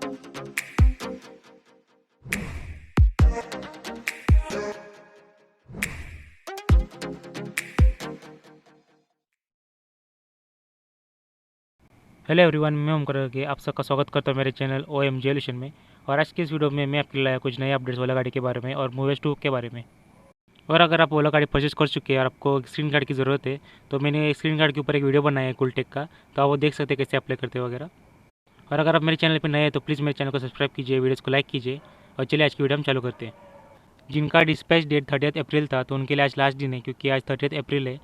Hello everyone, मैं ओमकार के आप सबका स्वागत करता हूँ मेरे चैनल ओ एम जेल्यूशन में। और आज की इस वीडियो में मैं आपके लिए लाया कुछ नए अपडेट्स ओला गाड़ी के बारे में और मूवेज 2 के बारे में। और अगर आप ओला गाड़ी परचेज कर चुके हैं और आपको स्क्रीन कार्ड की ज़रूरत है तो मैंने स्क्रीन कार्ड के ऊपर एक वीडियो बनाया है कूलटेक का, तो आप वो देख सकते हैं कैसे अप्लाई करते वगैरह। और अगर आप मेरे चैनल पर नए हैं तो प्लीज़ मेरे चैनल को सब्सक्राइब कीजिए, वीडियोज़ को लाइक कीजिए। और चलिए आज की वीडियो हम चालू करते हैं। जिनका डिस्पैच डेट 30 अप्रैल था तो उनके लिए आज लास्ट दिन है, क्योंकि आज 30 अप्रैल है।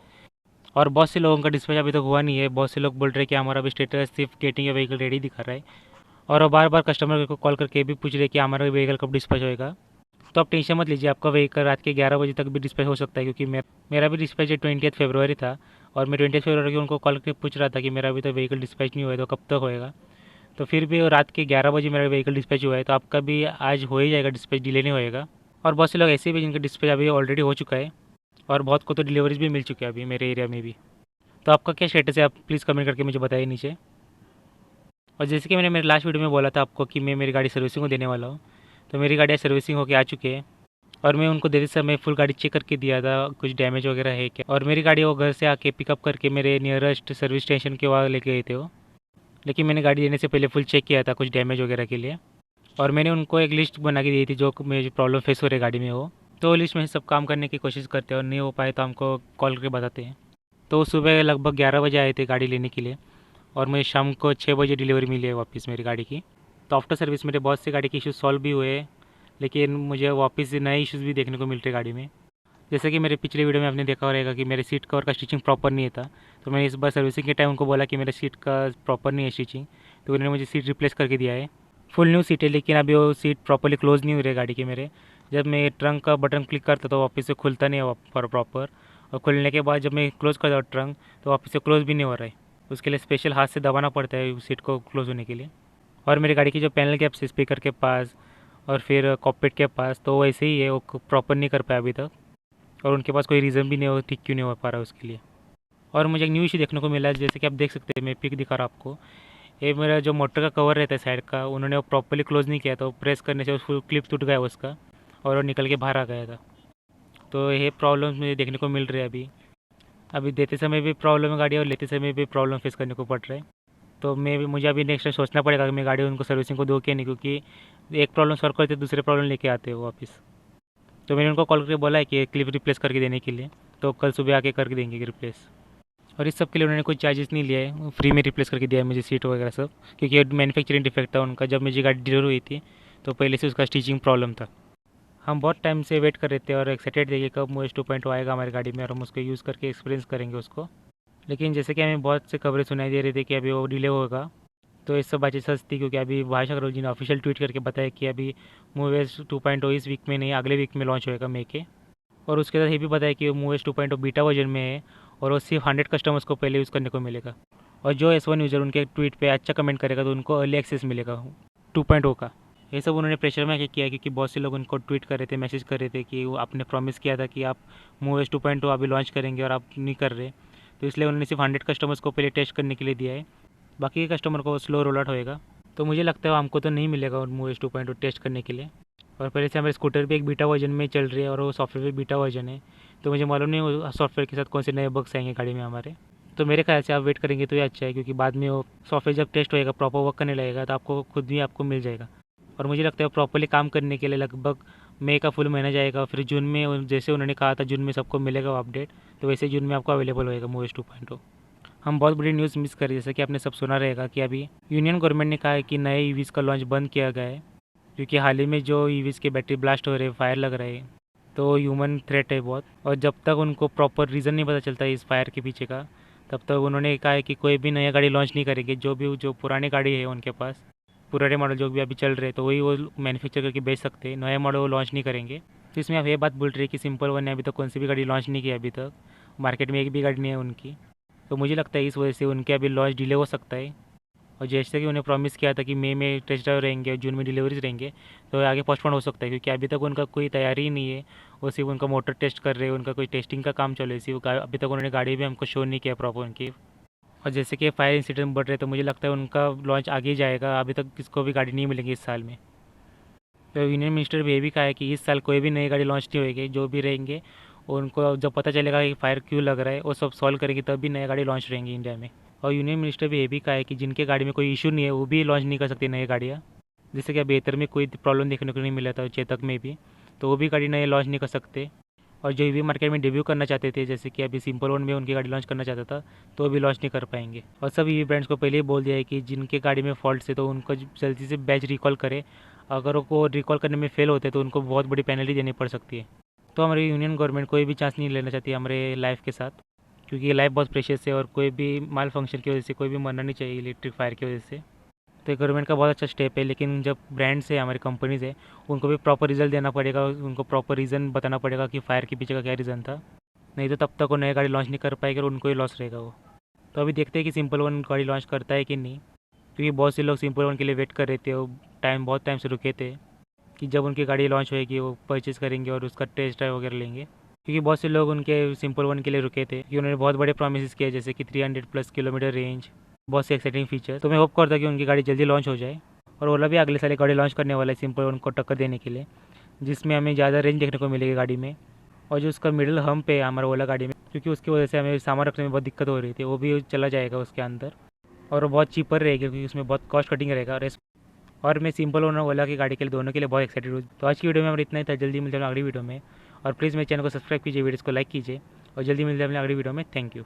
और बहुत से लोगों का डिस्पैच अभी तक हुआ नहीं है। बहुत से लोग बोल रहे हैं कि हमारा अभी स्टेटस सिर्फ गेटिंग या व्हीकल रेडी दिखा रहा है। और वो बार बार कस्टमर को कॉल करके भी पूछ रहे कि हमारा व्हीकल कब डिस्पैच होएगा। तो आप टेंशन मत लीजिए, आपका व्हीकल रात के 11 बजे तक भी डिस्पैच हो सकता है, क्योंकि मेरा भी डिस्पैच 20 फरवरी था। और मैं 20 फरवरी को उनको कॉल करके पूछ रहा था कि मेरा अभी तो व्हीकल डिस्पैच नहीं हुआ है, तो कब तक होएगा। तो फिर भी रात के 11 बजे मेरा व्हीकल डिस्पैच हुआ है, तो आपका भी आज हो ही जाएगा डिस्पैच, डिले नहीं होएगा। और बहुत से लोग ऐसे भी जिनका डिस्पैच अभी ऑलरेडी हो चुका है, और बहुत को तो डिलीवरीज भी मिल चुकी है अभी मेरे एरिया में भी। तो आपका क्या स्टेटस है, आप प्लीज़ कमेंट करके मुझे बताइए नीचे। और जैसे कि मैंने मेरे लास्ट वीडियो में बोला था आपको कि मैं मेरी गाड़ी सर्विसिंग को देने वाला हूँ, तो मेरी गाड़ी सर्विसिंग होके आ चुकी है। और मैं उनको देते समय फुल गाड़ी चेक करके दिया था कुछ डैमेज वगैरह है क्या। और मेरी गाड़ी वो घर से आके पिकअप करके मेरे नियरेस्ट सर्विस स्टेशन के वहाँ लेके गए थे वो। लेकिन मैंने गाड़ी देने से पहले फुल चेक किया था कुछ डैमेज वगैरह के लिए। और मैंने उनको एक लिस्ट बना के दी थी जो मुझे प्रॉब्लम फेस हो रही है गाड़ी में वो। तो लिस्ट में सब काम करने की कोशिश करते हैं, और नहीं हो पाए तो हमको कॉल करके बताते हैं। तो सुबह लगभग 11 बजे आए थे गाड़ी लेने के लिए, और मुझे शाम को 6 बजे डिलीवरी मिली है वापस मेरी गाड़ी की। तो आफ्टर सर्विस मेरे बहुत से गाड़ी के इश्यूज सॉल्व भी हुए, लेकिन मुझे वापस से नए इश्यूज़ भी देखने को मिल रहे गाड़ी में। जैसे कि मेरे पिछले वीडियो में आपने देखा रहेगा कि मेरे सीट कवर का स्टिचिंग प्रॉपर नहीं था। तो मैंने इस बार सर्विसिंग के टाइम उनको बोला कि मेरे सीट का प्रॉपर नहीं है स्टिचिंग, तो उन्होंने मुझे सीट रिप्लेस करके दिया है। फुल न्यू सीट है, लेकिन अभी वो सीट प्रॉपरली क्लोज नहीं हो रही है गाड़ी के मेरे। जब मैं ट्रंक का बटन क्लिक करता तो वापस से खुलता नहीं है प्रॉपर। और खुलने के बाद जब मैं क्लोज़ करता हूँ ट्रंक, तो वापस से क्लोज़ भी नहीं हो रहा है। उसके लिए स्पेशल हाथ से दबाना पड़ता है सीट को क्लोज़ होने के लिए। और मेरी गाड़ी की जो पैनल कैप्स है स्पीकर के पास और फिर कॉकपिट के पास, तो वो ऐसे ही है, वो प्रॉपर नहीं कर पाया अभी तक। और उनके पास कोई रीज़न भी नहीं हो ठीक क्यों नहीं हो पा रहा उसके लिए। और मुझे एक न्यू इशू देखने को मिला है, जैसे कि आप देख सकते हैं, मैं पिक दिखा रहा हूँ आपको। ये मेरा जो मोटर का कवर रहता है साइड का, उन्होंने वो प्रॉपरली क्लोज़ नहीं किया, तो प्रेस करने से फुल क्लिप टूट गया उसका, और वो निकल के बाहर आ गया था। तो ये प्रॉब्लम मुझे देखने को मिल रही है अभी। अभी देते समय भी प्रॉब्लम है गाड़ी, और लेते समय भी प्रॉब्लम फेस करने को पड़ रहा है। तो मुझे अभी नेक्स्ट टाइम सोचना पड़ेगा कि मैं गाड़ी उनको सर्विसिंग को दूँ क्या नहीं, क्योंकि एक प्रॉब्लम सॉल्व करते दूसरे प्रॉब्लम लेके आते हो वापस। तो मैंने उनको कॉल करके बोला है कि क्लिप रिप्लेस करके देने के लिए, तो कल सुबह आके करके देंगे रिप्लेस। और इस सब के लिए उन्होंने कोई चार्जेस नहीं लिया है, फ्री में रिप्लेस करके दिया है मुझे सीट वगैरह सब, क्योंकि मैन्युफैक्चरिंग डिफेक्ट था उनका। जब मुझे गाड़ी डिलीवर हुई थी तो पहले से उसका स्टिचिंग प्रॉब्लम था। हम बहुत टाइम से वेट कर रहे थे और एक्साइटेड थे कि कब मूवेज 2.0 आएगा हमारी गाड़ी में, और हम उसको यूज़ करके एक्सपीरियंस करेंगे उसको। लेकिन जैसे कि हमें बहुत से खबरें सुनाई दे रही थी कि अभी वो डिले होगा, तो ये सब बातें सच थी, क्योंकि अभी भाई शंकर जी ने ऑफिशियल ट्वीट करके बताया कि अभी मूवेज 2.0 इस वीक में नहीं, अगले वीक में लॉन्च होएगा, मई के। और उसके साथ ये भी बताया कि मूवेज 2.0 बीटा वर्जन में है, और वो सिर्फ 100 कस्टमर्स को पहले यूज़ करने को मिलेगा। और जो S1 यूज़र उनके ट्वीट पे अच्छा कमेंट करेगा तो उनको अर्ली एक्सेस मिलेगा 2.0 का। ये सब उन्होंने प्रेशर में किया है, क्योंकि बहुत से लोग उनको ट्वीट कर रहे थे, मैसेज कर रहे थे कि वो आपने प्रॉमिस किया था कि आप मूवेज 2.0 अभी लॉन्च करेंगे और आप नहीं कर रहे। तो इसलिए उन्होंने सिर्फ 100 कस्टमर्स को पहले टेस्ट करने के लिए दिया है, बाकी के कस्टमर को स्लो रोल आउट होएगा। तो मुझे लगता है हमको तो नहीं मिलेगा मूवेज 2.0 टेस्ट करने के लिए। और पहले से हमारे स्कूटर भी एक बीटा वर्जन में चल रही है, और वो सॉफ्टवेयर भी बीटा वर्जन है। तो मुझे मालूम नहीं वो सॉफ्टवेयर के साथ कौन से नए बग्स आएंगे गाड़ी में हमारे। तो मेरे ख्याल से आप वेट करेंगे तो ये अच्छा है, क्योंकि बाद में वो सॉफ्टवेयर जब टेस्ट होएगा, प्रॉपर वर्क करने लगेगा, तो आपको खुद भी आपको मिल जाएगा। और मुझे लगता है प्रॉपरली काम करने के लिए लगभग मई का फुल महीना जाएगा। फिर जून में, जैसे उन्होंने कहा था जून में सबको मिलेगा वो अपडेट, तो वैसे जून में आपको अवेलेबल होएगा मूवेज 2.0। हम बहुत बड़ी न्यूज़ मिस करें, जैसा कि आपने सब सुना रहेगा कि अभी यूनियन गवर्नमेंट ने कहा है कि नए ईवीज़ का लॉन्च बंद किया गया है, क्योंकि हाल ही में जो ईवीज़ के बैटरी ब्लास्ट हो रहे हैं, फायर लग रहे हैं, तो ह्यूमन थ्रेट है बहुत। और जब तक उनको प्रॉपर रीज़न नहीं पता चलता है इस फायर के पीछे का, तब तक उन्होंने कहा है कि कोई भी नया गाड़ी लॉन्च नहीं करेंगे। जो पुरानी गाड़ी है उनके पास, पुराने मॉडल जो भी अभी चल रहे हैं, तो वही वो मैन्युफैक्चर करके बेच सकते हैं, नए मॉडल वो लॉन्च नहीं करेंगे। तो इसमें आप ये बात बोल रहे हैं कि सिंपल वन ने अभी तक कौन सी भी गाड़ी लॉन्च नहीं की अभी तक, मार्केट में एक भी गाड़ी नहीं है उनकी। तो मुझे लगता है इस वजह से उनके अभी लॉन्च डिले हो सकता है। और जैसे कि उन्हें प्रॉमिस किया था कि मई में टेस्ट ड्राइव रहेंगे और जून में डिलीवरीज रहेंगे, तो आगे पोस्टपोन हो सकता है, क्योंकि अभी तक उनका कोई तैयारी ही नहीं है। वो सिर्फ उनका मोटर टेस्ट कर रहे हैं, उनका कोई टेस्टिंग का काम चल रहा है, सिर्फ अभी तक उन्होंने गाड़ी भी हमको शो नहीं किया प्रॉपर उनकी। और जैसे कि फायर इंसिडेंट बढ़ रहे तो मुझे लगता है उनका लॉन्च आगे ही जाएगा, अभी तक किसको भी गाड़ी नहीं मिलेगी इस साल में। तो यूनियन मिनिस्टर भी ये भी कहा है कि इस साल कोई भी नई गाड़ी लॉन्च नहीं होगी, जो भी रहेंगे उनको जब पता चलेगा कि फायर क्यों लग रहा है वो सब सॉल्व करेंगे तब भी नई गाड़ी लॉन्च रहेंगी इंडिया में। और यूनियन मिनिस्टर भी ये भी कहा है कि जिनके गाड़ी में कोई इशू नहीं है वो भी लॉन्च नहीं कर सकती नई गाड़ियाँ। जैसे कि अभी एथर में कोई प्रॉब्लम देखने को नहीं मिला था, चेतक में भी, तो वो भी गाड़ी नई लॉन्च नहीं कर सकते। और जो भी मार्केट में डेब्यू करना चाहते थे, जैसे कि अभी सिंपल वन में उनकी गाड़ी लॉन्च करना चाहता था, तो वो भी लॉन्च नहीं कर पाएंगे। और सब ईवी ब्रांड्स को पहले ही बोल दिया है कि जिनके गाड़ी में फॉल्ट है तो उनको जल्दी से बैच रिकॉल करे। अगर वो रिकॉल करने में फेल होते तो उनको बहुत बड़ी पेनल्टी देनी पड़ सकती है। तो हमारी यूनियन गवर्नमेंट कोई भी चांस नहीं लेना चाहती हमारे लाइफ के साथ, क्योंकि ये लाइफ बहुत प्रेशियस है और कोई भी माल फंक्शन की वजह से कोई भी मरना नहीं चाहिए इलेक्ट्रिक फायर की वजह से। तो ये गवर्नमेंट का बहुत अच्छा स्टेप है, लेकिन जब ब्रांड्स है हमारी कंपनीज़ है उनको भी प्रॉपर रिजल्ट देना पड़ेगा, उनको प्रॉपर रीज़न बताना पड़ेगा कि फायर के पीछे का क्या रीज़न था। नहीं तो तब तक वो नई गाड़ी लॉन्च नहीं कर पाएगी और उनको ही लॉस रहेगा वो। तो अभी देखते हैं कि सिंपल वन गाड़ी लॉन्च करता है कि नहीं, क्योंकि बहुत से लोग सिंपल वन के लिए वेट कर रहे थे, वो बहुत टाइम से रुके थे कि जब उनकी गाड़ी लॉन्च होएगी वो परचेज़ करेंगे और उसका टेस्ट ड्राइव वगैरह लेंगे। क्योंकि बहुत से लोग उनके सिंपल वन के लिए रुके थे कि उन्होंने बहुत बड़े प्रोमिस किए, जैसे कि 300+ किलोमीटर रेंज, बहुत से एक्साइटिंग फीचर। तो मैं होप करता कि उनकी गाड़ी जल्दी लॉन्च हो जाए। और ओला भी अगले साल एक गाड़ी लॉन्च करने वाला है सिंपल वन को टक्कर देने के लिए, जिसमें हमें ज़्यादा रेंज देखने को मिलेगी गाड़ी में। और जो उसका मिडिल हम्प है हमारा ओला गाड़ी में, क्योंकि उसकी वजह से हमें सामान रखने में बहुत दिक्कत हो रही थी, वो भी चला जाएगा उसके अंदर। और वो बहुत चीपर रहेगी क्योंकि उसमें बहुत कॉस्ट कटिंग रहेगा। और मैं सिंपल वन और ओला की गाड़ी के लिए दोनों के लिए बहुत एक्साइटेड हूँ। तो आज की वीडियो में हमारा इतना ही था, जल्दी मिलते हैं अगली वीडियो में। और प्लीज़ मेरे चैनल को सब्सक्राइब कीजिए, वीडियोस को लाइक कीजिए और जल्दी मिलते हैं अपनी अगली वीडियो में। Thank you.